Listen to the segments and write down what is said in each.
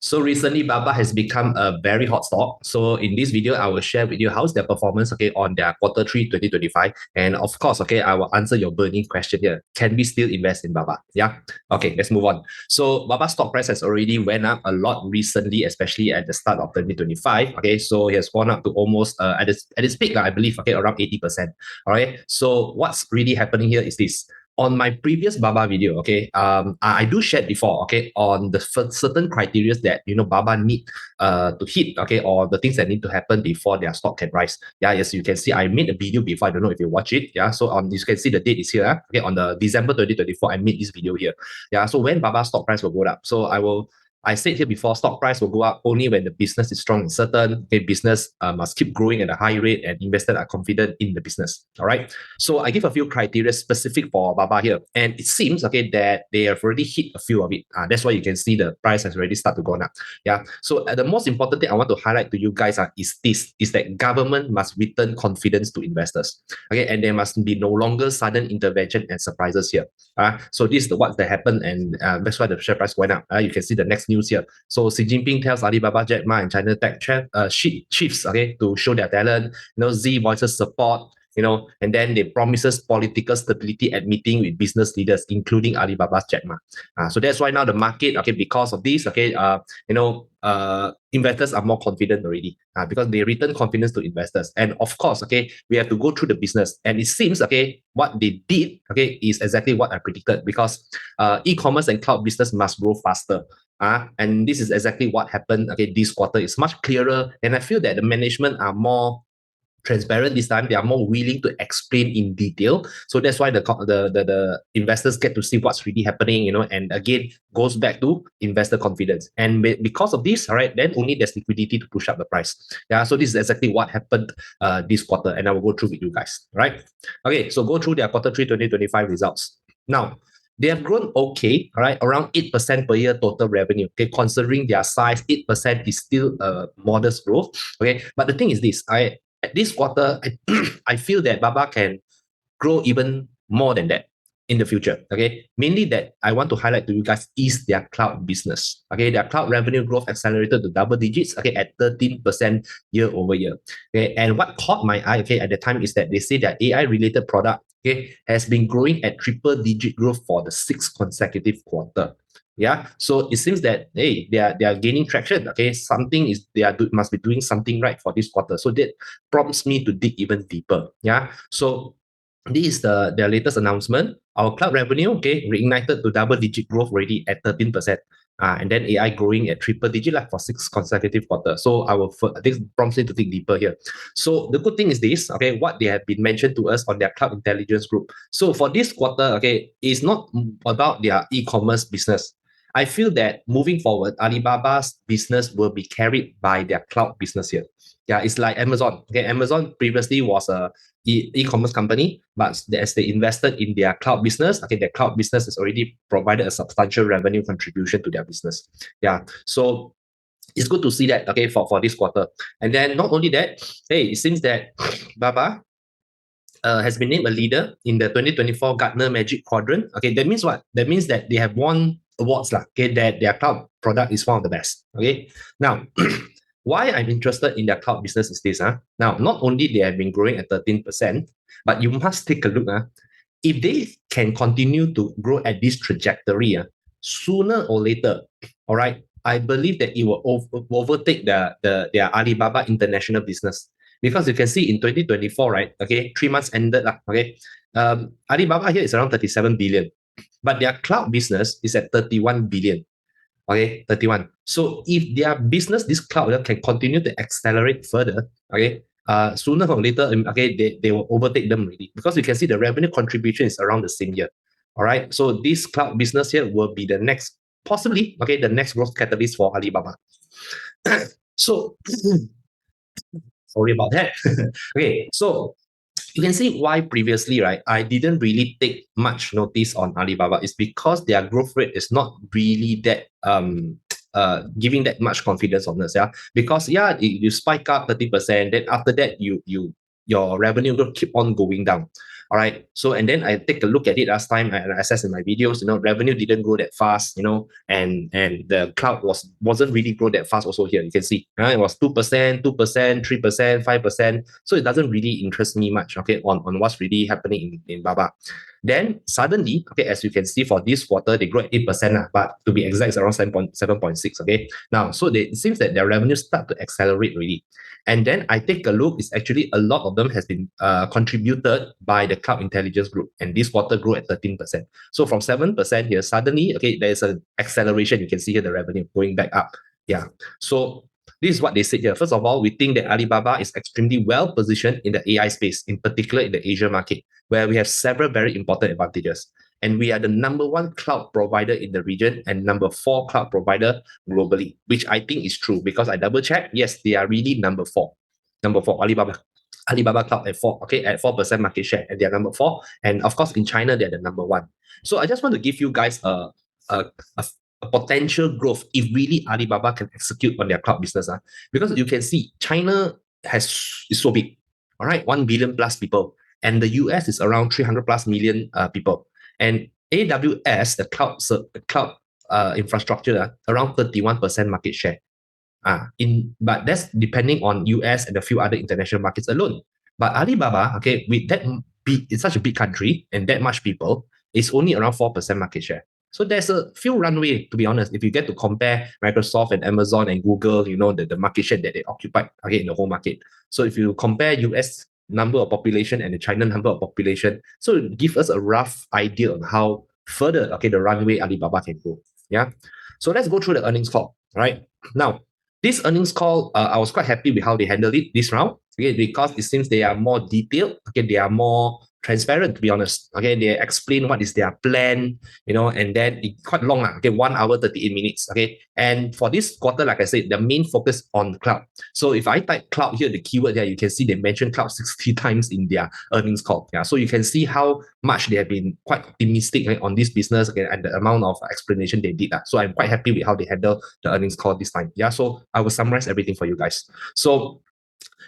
So recently, Baba has become a very hot stock. So in this video, I will share with you how's their performance, on their Q3 2025. And of course, I will answer your burning question here. Can we still invest in Baba? Yeah. Okay, let's move on. So Baba stock price has already went up a lot recently, especially at the start of 2025. Okay, so it has gone up to almost at its peak, I believe, around 80%. All right. So what's really happening here is this. On my previous Baba video, I do share before, on the certain criteria that Baba need to hit, or the things that need to happen before their stock can rise. Yeah, as you can see, I made a video before. I don't know if you watch it. Yeah, so you can see the date is here. On the December 2024, I made this video here. Yeah, so when Baba stock price will go up. So I said here before, stock price will go up only when the business is strong and certain. Business must keep growing at a high rate and investors are confident in the business. All right. So I give a few criteria specific for Baba here. And it seems, that they have already hit a few of it. That's why you can see the price has already started to go up. Yeah. So the most important thing I want to highlight to you guys is that government must return confidence to investors. Okay. And there must be no longer sudden intervention and surprises here. So this is what happened, and that's why the share price went up. You can see the next news here. So Xi Jinping tells Alibaba, Jack Ma, and China tech chiefs, to show their talent. Z voices support. And then they promises political stability at meeting with business leaders, including Alibaba's Jack Ma. So that's why now the market, because of this, investors are more confident already, because they return confidence to investors. And of course, we have to go through the business. And it seems, what they did, is exactly what I predicted, because e-commerce and cloud business must grow faster. And this is exactly what happened. This quarter is much clearer, and I feel that the management are more transparent this time. They are more willing to explain in detail. So that's why the investors get to see what's really happening, and again, goes back to investor confidence. And because of this, all right, then only there's liquidity to push up the price. Yeah, so this is exactly what happened this quarter, and I will go through with you guys, right? Okay, so go through their Q3 2025 results. Now, they have grown okay, all right, around 8% per year total revenue. Okay, considering their size, 8% is still a modest growth. Okay, but the thing is this, at this quarter, I feel that Baba can grow even more than that in the future. Mainly that I want to highlight to you guys is their cloud business. Their cloud revenue growth accelerated to double digits. At 13% year over year. And what caught my eye, at the time is that they say that AI related product, has been growing at triple digit growth for the 6th consecutive quarter. Yeah, so it seems that they are gaining traction. Something is must be doing something right for this quarter. So that prompts me to dig even deeper. Yeah, so this is their latest announcement. Our cloud revenue, reignited to double-digit growth already at 13%. And then AI growing at triple digit for 6 consecutive quarters. So this prompts me to dig deeper here. So the good thing is this, what they have been mentioned to us on their cloud intelligence group. So for this quarter, it's not about their e-commerce business. I feel that moving forward, Alibaba's business will be carried by their cloud business here. Yeah, it's like Amazon. Amazon previously was a e-commerce company, but as they invested in their cloud business, their cloud business has already provided a substantial revenue contribution to their business. Yeah, so it's good to see that, for this quarter. And then not only that, it seems that Baba has been named a leader in the 2024 Gartner Magic Quadrant. That means what? That means that they have won awards, that their cloud product is one of the best. Now, why I'm interested in their cloud business is this. Now, not only they have been growing at 13%, but you must take a look. If they can continue to grow at this trajectory, sooner or later, all right, I believe that it will overtake their Alibaba international business. Because you can see in 2024, right? 3 months ended. Alibaba here is around 37 billion, but their cloud business is at 31 billion. 31. So if their business, this cloud, can continue to accelerate further, sooner or later, they will overtake them already. Because you can see the revenue contribution is around the same year. All right. So this cloud business here will be the next, possibly, the next growth catalyst for Alibaba. So sorry about that. So you can see why previously, right, I didn't really take much notice on Alibaba. It's because their growth rate is not really that giving that much confidence on us. Yeah, because you spike up 30%, then after that your revenue growth keep on going down. All right. So, and then I take a look at it last time and I assess in my videos, revenue didn't grow that fast, and the cloud wasn't really grow that fast also here. You can see, it was 2%, 2%, 3%, 5%. So it doesn't really interest me much, okay, on what's really happening in Baba. Then suddenly, okay, as you can see for this quarter, they grow at 8%, but to be exact, it's around 7.6, okay? Now, so it seems that their revenue start to accelerate really. And then I take a look, it's actually a lot of them has been contributed by the cloud intelligence group. And this quarter grew at 13%. So from 7% here, suddenly, okay, there's an acceleration. You can see here the revenue going back up. Yeah. So this is what they said here. First of all, we think that Alibaba is extremely well positioned in the AI space, in particular in the Asia market, where we have several very important advantages. And we are the number one cloud provider in the region and number 4 cloud provider globally, which I think is true because I double checked. Yes, they are really number 4. Number 4, Alibaba Cloud at 4, okay, at 4% market share, and they're number 4. And of course, in China, they're the number 1. So I just want to give you guys a potential growth if really Alibaba can execute on their cloud business. Because you can see China is so big, all right, 1 billion plus people, and the US is around 300 plus million people. And AWS, the cloud infrastructure, around 31% market share. But that's depending on US and a few other international markets alone. But Alibaba, okay, with that big, it's such a big country and that much people, it's only around 4% market share. So there's a few runway, to be honest, if you get to compare Microsoft and Amazon and Google, the market share that they occupy, okay, in the whole market. So if you compare US number of population and the China number of population, so it gives us a rough idea on how further, okay, the runway Alibaba can go. Yeah. So let's go through the earnings call. All right. Now, this earnings call, I was quite happy with how they handled it this round, okay, because it seems they are more detailed, okay, they are more transparent, to be honest. Okay, they explain what is their plan, and then it's quite long, okay, 1 hour, 38 minutes. Okay. And for this quarter, like I said, the main focus on cloud. So if I type cloud here, the keyword there, you can see they mentioned cloud 60 times in their earnings call. Yeah. So you can see how much they have been quite optimistic on this business, okay, and the amount of explanation they did. So I'm quite happy with how they handle the earnings call this time. Yeah. So I will summarize everything for you guys. So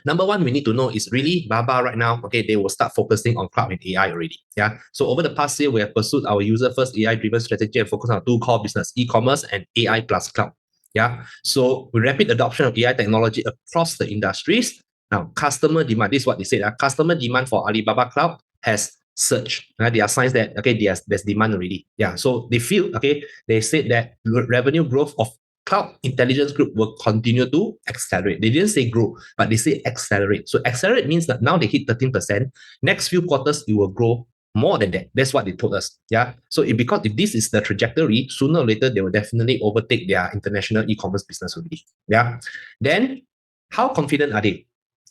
number one, we need to know is really Baba right now, okay, they will start focusing on cloud and AI already. Yeah. So over the past year, we have pursued our user-first AI-driven strategy and focus on 2 core business, e-commerce and AI plus cloud. Yeah. So with rapid adoption of AI technology across the industries, now customer demand, this is what they said, customer demand for Alibaba Cloud has surged. There are signs that, okay, there's demand already. Yeah. So they feel, okay, they said that revenue growth of cloud intelligence group will continue to accelerate. They didn't say grow, but they say accelerate. So accelerate means that now they hit 13%. Next few quarters, it will grow more than that. That's what they told us. Yeah. So because if this is the trajectory, sooner or later, they will definitely overtake their international e-commerce business already. Yeah. Then how confident are they?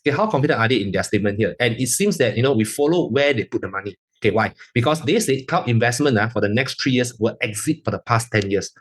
Okay, how confident are they in their statement here? And it seems that, we follow where they put the money. Okay, why? Because they say cloud investment for the next 3 years will exit for the past 10 years.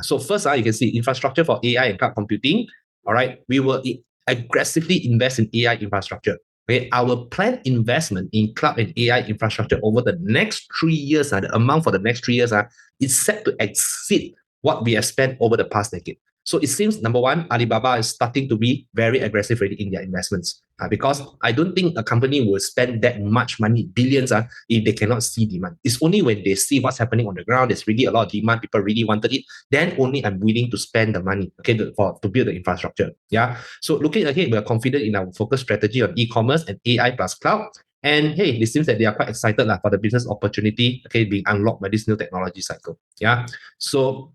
So first, you can see infrastructure for AI and cloud computing. All right, we will aggressively invest in AI infrastructure. Okay, our planned investment in cloud and AI infrastructure over the next 3 years, the amount for the next 3 years is set to exceed what we have spent over the past decade. So it seems, number one, Alibaba is starting to be very aggressive already in their investments because I don't think a company will spend that much money, billions, if they cannot see demand. It's only when they see what's happening on the ground, there's really a lot of demand, people really wanted it, then only I'm willing to spend the money, okay, to build the infrastructure. Yeah. So looking ahead, we are confident in our focus strategy on e-commerce and AI plus cloud. And hey, it seems that they are quite excited for the business opportunity, okay, being unlocked by this new technology cycle. Yeah. So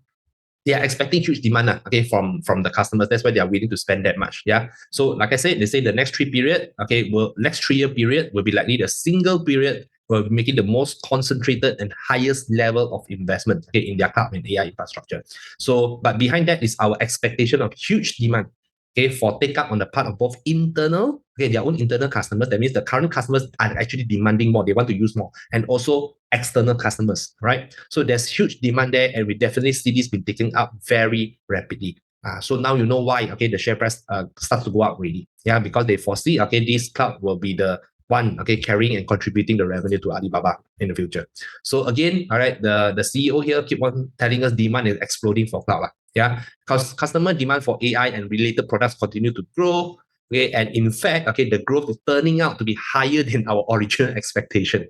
they are expecting huge demand, okay, from the customers. That's why they are willing to spend that much. Yeah. So like I said, they say the next 3-year period will be likely the single period where making the most concentrated and highest level of investment, okay, in their cloud and AI infrastructure. So, but behind that is our expectation of huge demand, okay, for take up on the part of both internal, okay, their own internal customers. That means the current customers are actually demanding more. They want to use more. And also external customers, right? So there's huge demand there, and we definitely see this being taken up very rapidly. So now you know why, okay, the share price starts to go up really. Yeah, because they foresee, okay, this cloud will be the one, okay, carrying and contributing the revenue to Alibaba in the future. So again, all right, the CEO here keep on telling us demand is exploding for cloud. Yeah, because customer demand for AI and related products continue to grow. Okay, and in fact, okay, the growth is turning out to be higher than our original expectation.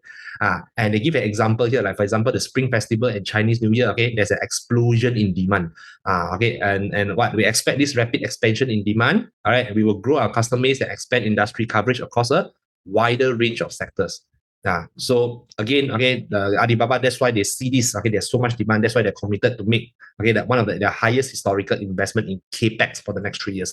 And they give an example here, like for example, the Spring Festival and Chinese New Year. Okay, there's an explosion in demand. Okay, and what we expect this rapid expansion in demand. All right, we will grow our customer base and expand industry coverage across a wider range of sectors. So again, okay, the Alibaba, that's why they see this. Okay, there's so much demand. That's why they're committed to make that one of their highest historical investment in capex for the next 3 years.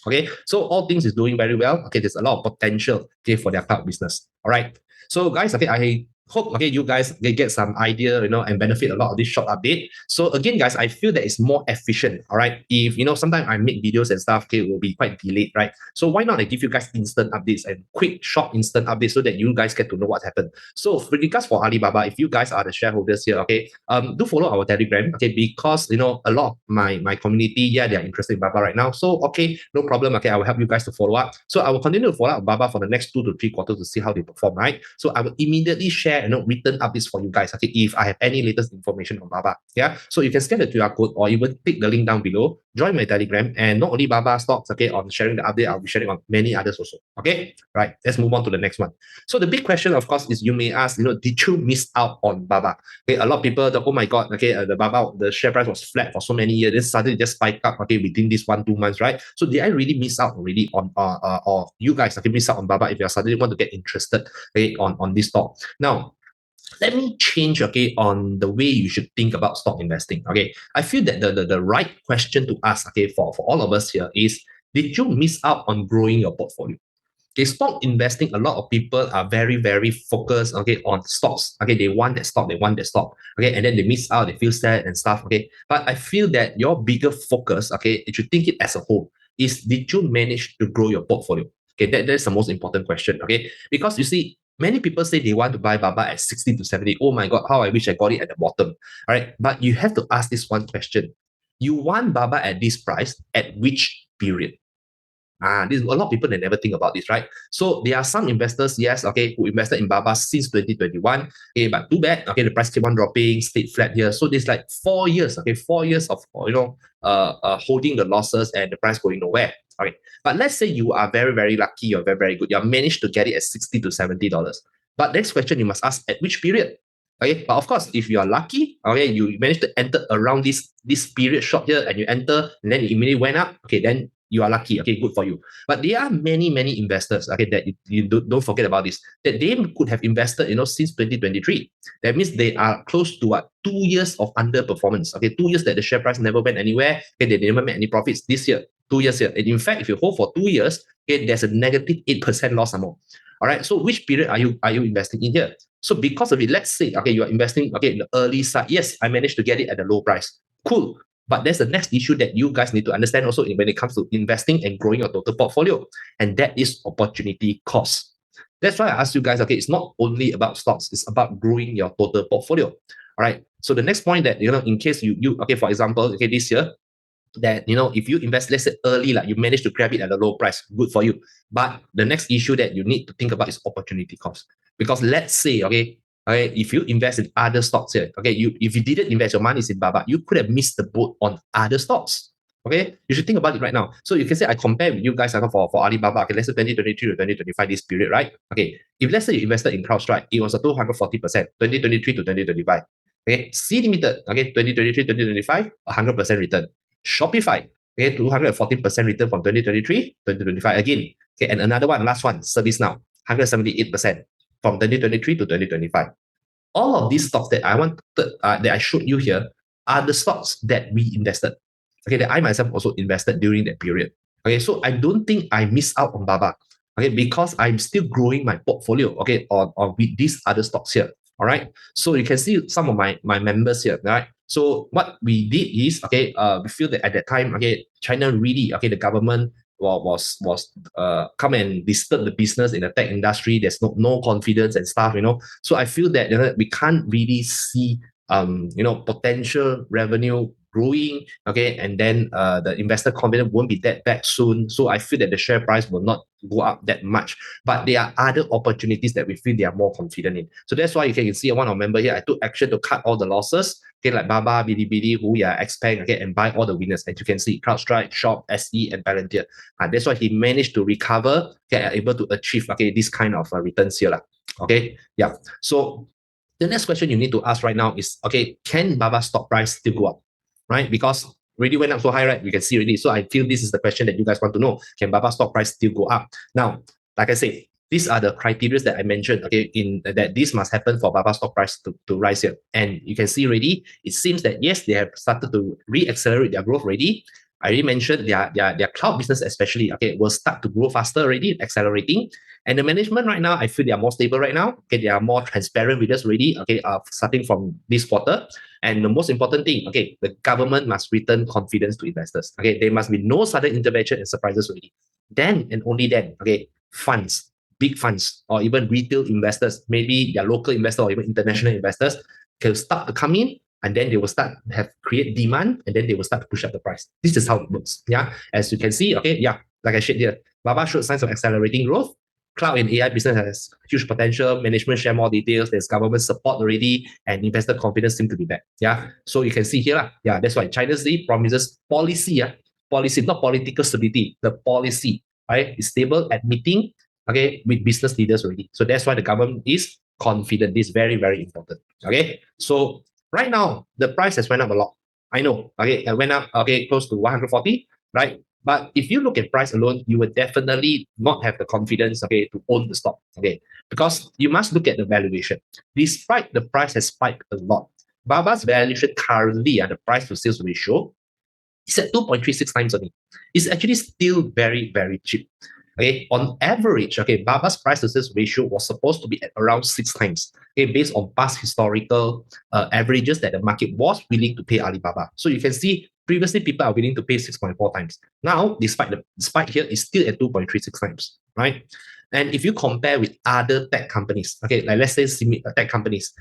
Okay, so all things is doing very well. Okay, there's a lot of potential, okay, for their cloud business. All right, so guys, okay, I hope, okay, you guys get some idea, and benefit a lot of this short update. So again, guys, I feel that it's more efficient. All right, if sometimes I make videos and stuff, okay, it will be quite delayed, right? So why not I give you guys instant updates and quick, short, instant updates so that you guys get to know what happened. So with regards for Alibaba, if you guys are the shareholders here, okay, do follow our Telegram, okay, because a lot of my community, yeah, they are interested in Baba right now. So okay, no problem. Okay, I will help you guys to follow up. So I will continue to follow up Baba for the next 2 to 3 quarters to see how they perform, right? So I will immediately share written updates for you guys, okay, if I have any latest information on Baba. Yeah, so you can scan the QR code or even click the link down below, join my Telegram, and not only Baba stocks, okay, on sharing the update, I'll be sharing on many others also. Okay, right, let's move on to the next one. So the big question, of course, is you may ask, did you miss out on Baba? Okay, a lot of people, oh my God, okay, the Baba, the share price was flat for so many years, then suddenly just spike up, okay, within this 1-2 months, right? So did I really miss out already on, or you guys, okay, miss out on Baba if you suddenly want to get interested, okay, on this stock? Now, let me change, okay, on the way you should think about stock investing. Okay, I feel that the right question to ask, okay, for all of us here is, did you miss out on growing your portfolio? Okay, stock investing, a lot of people are very, very focused, okay, on stocks. Okay, they want that stock, okay, and then they miss out, they feel sad and stuff, okay. But I feel that your bigger focus, okay, if you think it as a whole, is did you manage to grow your portfolio? Okay, that's the most important question, okay, because you see, many people say they want to buy Baba at 60 to 70. Oh my God, how I wish I got it at the bottom. All right, but you have to ask this one question. You want Baba at this price at which period? This a lot of people, they never think about this, right? So there are some investors, yes, okay, who invested in Baba since 2021. Okay, but too bad, okay, the price keep on dropping, stayed flat here. So there's like 4 years, okay, 4 years of holding the losses and the price going nowhere. Okay, but let's say you are very, very lucky, you're very, very good, you have managed to get it at 60 to $70. But next question you must ask, at which period? Okay, but of course, if you are lucky, okay, you managed to enter around this period short here, and you enter, and then it immediately went up. Okay, then you are lucky. Okay, good for you. But there are many, many investors, okay, that you don't forget about this, that they could have invested, since 2023. That means they are close to 2 years of underperformance. Okay, 2 years that the share price never went anywhere. Okay, they never made any profits this year. 2 years here. And in fact, if you hold for 2 years, okay, there's a negative 8% loss or more. All right. So which period are you investing in here? So because of it, let's say, okay, you are investing, okay, in the early side. Yes, I managed to get it at a low price. Cool. But there's the next issue that you guys need to understand also when it comes to investing and growing your total portfolio. And that is opportunity cost. That's why I asked you guys, okay, it's not only about stocks, it's about growing your total portfolio. All right. So the next point that, in case you okay, for example, okay, this year, that if you invest, let's say early, like you manage to grab it at a low price, good for you. But the next issue that you need to think about is opportunity cost. Because let's say, okay, if you invest in other stocks here, okay, if you didn't invest your money in Baba, you could have missed the boat on other stocks. Okay, you should think about it right now. So you can say I compare with you guys for Alibaba. Okay, let's say 2023 to 2025, this period, right? Okay, if let's say you invested in CrowdStrike, it was a 240%, 2023 to 2025. Okay, C Limited, okay, 2023 to 2025, 100% return. Shopify, okay, 214% return from 2023 to 2025 again. Okay, and another one, last one, ServiceNow, 178% from 2023 to 2025. All of these stocks that that I showed you here are the stocks that we invested. Okay, that I myself also invested during that period. Okay, so I don't think I missed out on Baba. Okay, because I'm still growing my portfolio. Okay, on with these other stocks here. All right. So you can see some of my members here. Right. So what we did is, okay, we feel that at that time, okay, China really, okay, the government was come and disturb the business in the tech industry. There's no confidence and stuff. So I feel that we can't really see potential revenue growing, okay, and then the investor confidence won't be that bad soon. So I feel that the share price will not go up that much. But there are other opportunities that we feel they are more confident in. So that's why you can see one of member here, I took action to cut all the losses, okay, like Baba, Bilibili, Huya, Xpeng, okay, and buy all the winners. As you can see, CrowdStrike, Shop, SE, and Palantir. That's why he managed to recover, okay, able to achieve, okay, this kind of returns here. Okay, yeah. So the next question you need to ask right now is, okay, can Baba stock price still go up? Right? Because already went up so high, right? We can see already. So I feel this is the question that you guys want to know. Can Baba stock price still go up? Now, like I said, these are the criteria that I mentioned, okay, in that this must happen for Baba stock price to rise here. And you can see already, it seems that yes, they have started to re-accelerate their growth already. I already mentioned their cloud business especially, okay, will start to grow faster already, accelerating. And the management right now, I feel they are more stable right now. Okay, they are more transparent with us already, okay, starting from this quarter. And the most important thing, okay, the government must return confidence to investors. Okay, there must be no sudden intervention and surprises already. Then and only then, okay, funds, big funds, or even retail investors, maybe their local investor or even international investors, can start to come in, and then they will start have create demand, and then they will start to push up the price. This is how it works. Yeah, as you can see, okay, yeah, like I shared here, Baba showed signs of accelerating growth. Cloud and AI business has huge potential. Management share more details. There's government support already, and investor confidence seem to be back. Yeah, so you can see here, yeah, that's why China's Lee promises policy, policy, not political stability. The policy, right, is stable at meeting, okay, with business leaders already. So that's why the government is confident. This is very, very important. Okay, so right now the price has went up a lot. I know, okay, it went up, okay, close to 140, right? But if you look at price alone, you will definitely not have the confidence, okay, to own the stock, okay, because you must look at the valuation. Despite the price has spiked a lot, Baba's valuation currently, the price to sales ratio, is at 2.36 times only. It's actually still very, very cheap. Okay, on average, okay, Baba's price to sales ratio was supposed to be at around 6 times, okay, based on past historical averages that the market was willing to pay Alibaba. So you can see previously people are willing to pay 6.4 times. Now, despite the spike here, it's still at 2.36 times, right? And if you compare with other tech companies, okay, like let's say tech companies,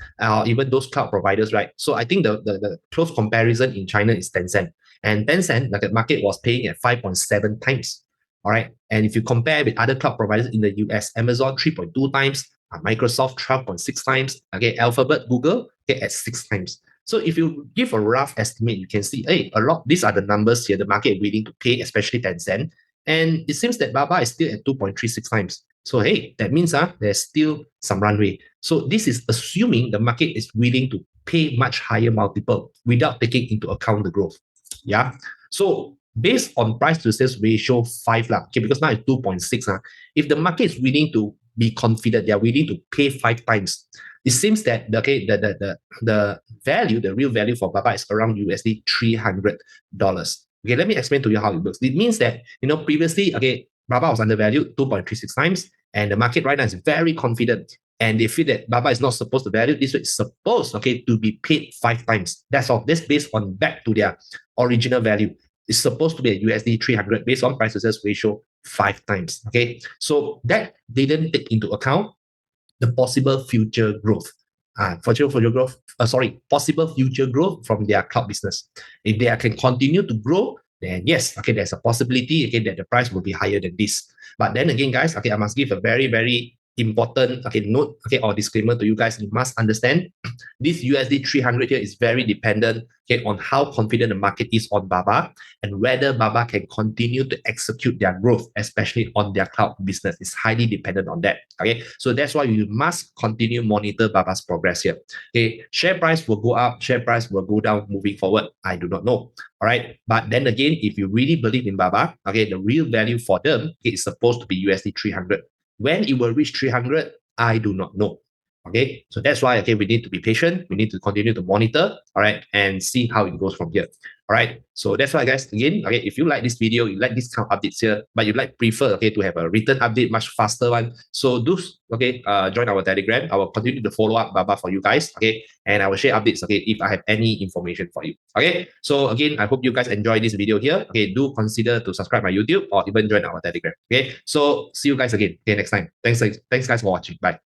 even those cloud providers, right? So I think the close comparison in China is Tencent. And Tencent, like the market was paying at 5.7 times. All right. And if you compare with other cloud providers in the US, Amazon 3.2 times, Microsoft 12.6 times, okay, Alphabet, Google, okay, at 6 times. So if you give a rough estimate, you can see, hey, a lot, these are the numbers here, the market is willing to pay, especially Tencent. And it seems that Baba is still at 2.36 times. So, hey, that means there's still some runway. So this is assuming the market is willing to pay much higher multiple without taking into account the growth. Yeah. So based on price to sales ratio 5, okay, because now it's 2.6, if the market is willing to be confident, they are willing to pay 5 times, it seems that the value, the real value for Baba is around USD $300. Okay, let me explain to you how it works. It means that, previously, okay, Baba was undervalued 2.36 times, and the market right now is very confident, and they feel that Baba is not supposed to value this way. It's supposed, okay, to be paid 5 times. That's all. That's based on back to their original value. It's supposed to be a USD 300 based on price to sales ratio 5 times. Okay, so that didn't take into account the possible future growth. Possible future growth from their cloud business. If they can continue to grow, then yes, okay, there's a possibility, okay, that the price will be higher than this. But then again, guys, okay, I must give a very, very important, okay, note, okay, or disclaimer to you guys. You must understand this USD 300 here is very dependent, okay, on how confident the market is on Baba and whether Baba can continue to execute their growth, especially on their cloud business. It's highly dependent on that. Okay, so that's why you must continue monitor Baba's progress here. Okay, share price will go up, share price will go down moving forward. I do not know. All right, but then again, if you really believe in Baba, okay, the real value for them is supposed to be USD 300. When it will reach 300, I do not know. Okay, so that's why, okay, we need to be patient. We need to continue to monitor, all right, and see how it goes from here. All right, so that's why, guys, again, okay, if you like this video, you like this kind of updates here, but you prefer, okay, to have a written update, much faster one. So do, okay, join our Telegram. I will continue to follow up Baba for you guys, okay, and I will share updates, okay, if I have any information for you. Okay, so again, I hope you guys enjoy this video here. Okay, do consider to subscribe my YouTube or even join our Telegram. Okay, so see you guys again, okay, next time. Thanks guys for watching. Bye.